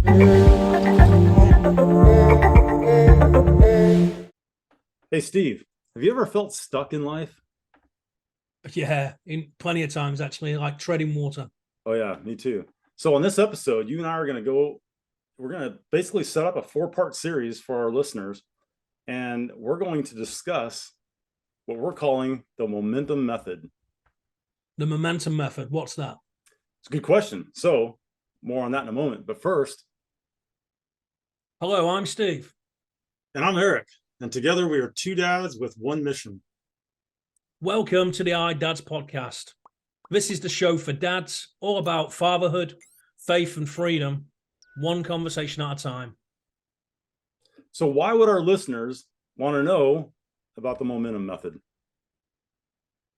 Hey Steve, have you ever felt stuck in life? Yeah, in plenty of times actually, like treading water. Oh yeah, me too. So on this episode, you and I are going to go, we're going to basically set up a four-part series for our listeners, and we're going to discuss what we're calling the momentum method. The momentum method, what's that? It's a good question. So more on that in a moment. But first, Hello, I'm Steve. and I'm Eric, and together we are two dads with one mission. Welcome to the 𝗙𝗍𝗵𝗀 podcast. This is the show for dads, all about fatherhood, faith, and freedom, one conversation at a time. So why would our listeners want to know about the momentum method?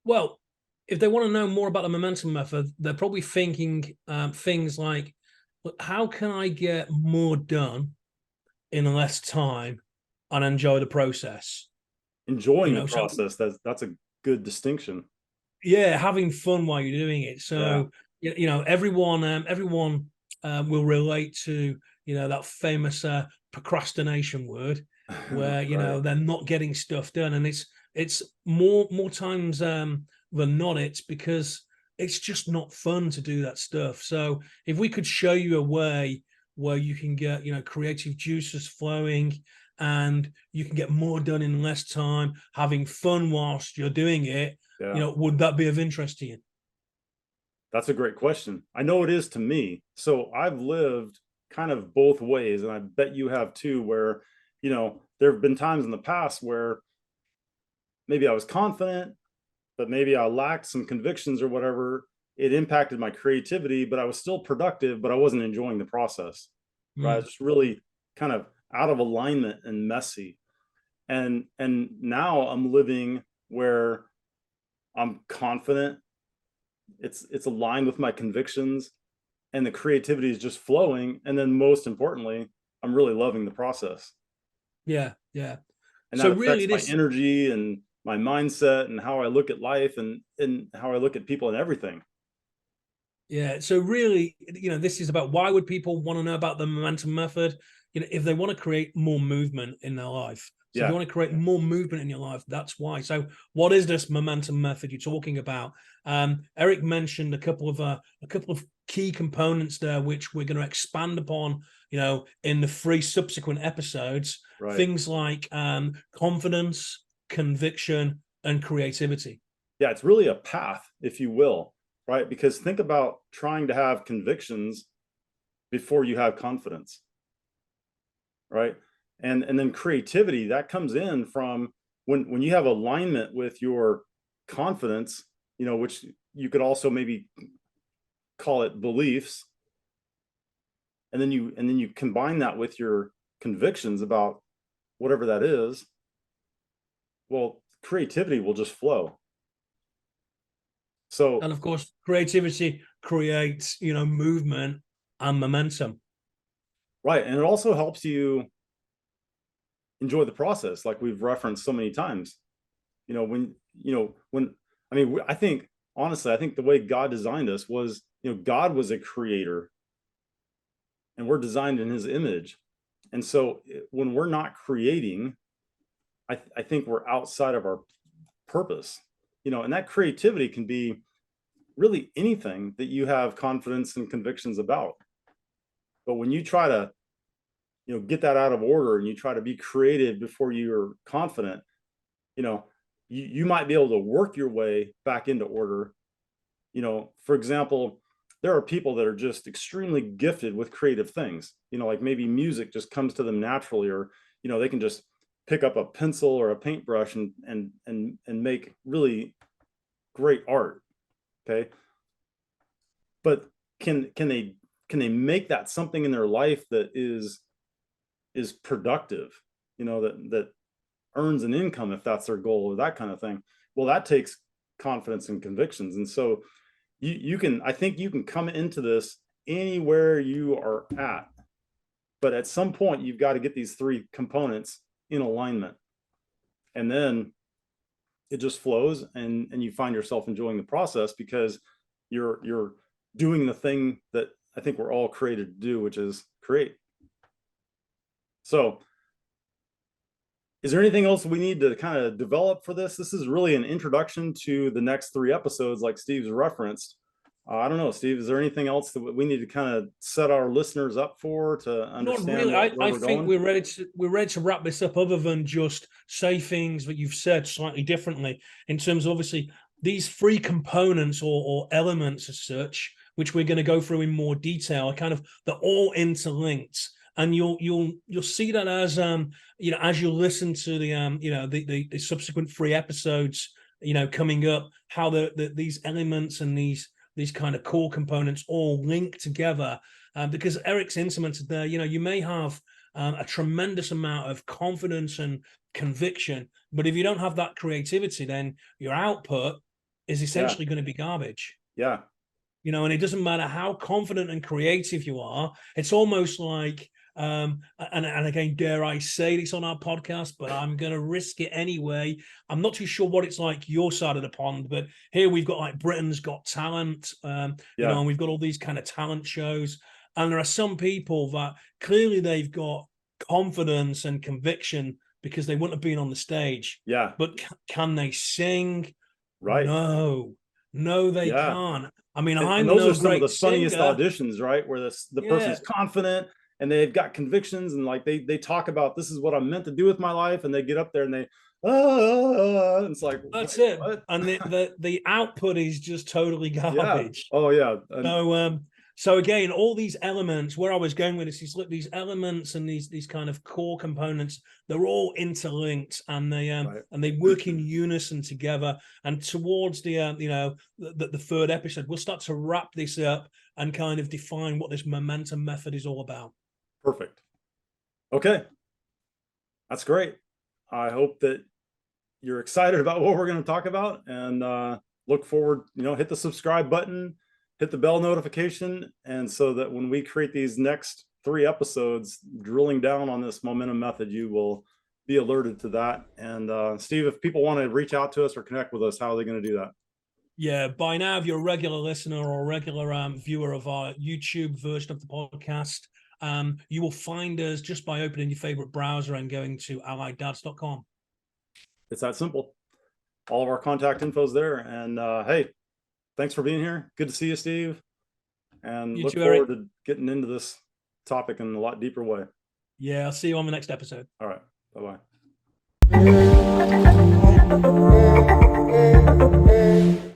Well, if they want to know more about the momentum method, they're probably thinking things like, how can I get more done in less time and enjoy the process? Enjoying the process, that's a good distinction. Yeah, having fun while you're doing it. So everyone will relate to that famous procrastination word, where Right. they're not getting stuff done, and it's more times than not, it's because it's just not fun to do that stuff. So if we could show you a way where you can get creative juices flowing, and you can get more done in less time, having fun whilst you're doing it, would that be of interest to you? That's a great question. I know it is to me. So I've lived kind of both ways, and I bet you have too, where, there have been times in the past where maybe I was confident, but maybe I lacked some convictions or whatever. It impacted my creativity, but I was still productive, but I wasn't enjoying the process. Right. I was just really kind of out of alignment and messy. And now I'm living where I'm confident, it's aligned with my convictions, and the creativity is just flowing, and then most importantly, I'm really loving the process. Yeah. And So that affects really my this energy and my mindset and how I look at life and how I look at people and everything. Yeah. So really, this is about, why would people want to know about the momentum method? If they want to create more movement in their life. So if you want to create more movement in your life, that's why. So what is this momentum method you're talking about? Eric mentioned a couple of key components there, which we're going to expand upon, in the 3 subsequent episodes. Right. Things like confidence, conviction, and creativity. Yeah, it's really a path, if you will, right? Because think about trying to have convictions before you have confidence, right? And then creativity, that comes in from when you have alignment with your confidence, which you could also maybe call it beliefs, and then you combine that with your convictions about whatever that is. Well, creativity will just flow. So, and of course, creativity creates movement and momentum. Right. And it also helps you enjoy the process, like we've referenced so many times. When I mean, I think honestly, I think the way God designed us was, God was a creator, and we're designed in his image. And so when we're not creating, I think we're outside of our purpose. And that creativity can be really anything that you have confidence and convictions about. But when you try to get that out of order, and you try to be creative before you're confident, you might be able to work your way back into order. For example, there are people that are just extremely gifted with creative things, like maybe music just comes to them naturally, or they can just pick up a pencil or a paintbrush and make really great art. Okay. But can they make that something in their life that is productive, that earns an income, if that's their goal, or that kind of thing? Well, that takes confidence and convictions. And so I think you can come into this anywhere you are at, but at some point you've got to get these 3 components in alignment, and then it just flows, and you find yourself enjoying the process because you're doing the thing that I think we're all created to do, which is create. So is there anything else we need to kind of develop for this? This is really an introduction to the next 3 episodes, like Steve's referenced. I don't know, Steve, is there anything else that we need to kind of set our listeners up for to understand? Not really. I think we're ready to wrap this up, other than just say things that you've said slightly differently in terms of, obviously, these 3 components or elements as such, which we're going to go through in more detail, are kind of, they're all interlinked. And you'll see that as you know, as you listen to the you know, the subsequent 3 episodes, you know, coming up, how these elements and these kind of core components all link together. Because Eric's intimated there, you know, you may have a tremendous amount of confidence and conviction, but if you don't have that creativity, then your output is essentially going to be garbage. Yeah. You know, and it doesn't matter how confident and creative you are. It's almost like, and again, dare I say this on our podcast, but I'm going to risk it anyway. I'm not too sure what it's like your side of the pond, but here we've got like Britain's Got Talent, you know, and we've got all these kind of talent shows. And there are some people that clearly they've got confidence and conviction because they wouldn't have been on the stage. Yeah. But can they sing? Right. No, they can't. I mean, and those are some of the funniest auditions, right? Where the person's confident and they've got convictions, and like they talk about, this is what I'm meant to do with my life, and they get up there and they and it's like, that's it. What? And the output is just totally garbage. Yeah. Oh yeah. So again, all these elements, where I was going with this is, look, these elements and these kind of core components, they're all interlinked, and they work in unison together. And towards the you know, the 3rd episode, we'll start to wrap this up and kind of define what this momentum method is all about. Perfect. Okay, that's great. I hope that you're excited about what we're going to talk about, and look forward. You know, hit the subscribe button, hit the bell notification, and so that when we create these next 3 episodes drilling down on this momentum method, you will be alerted to that. And Steve, if people want to reach out to us or connect with us, how are they going to do that? Yeah, by now, if you're a regular listener or a regular viewer of our YouTube version of the podcast, you will find us just by opening your favorite browser and going to allieddads.com. It's that simple. All of our contact info is there. And hey, thanks for being here. Good to see you, Steve. And look forward to getting into this topic in a lot deeper way. Yeah, I'll see you on the next episode. All right. Bye-bye.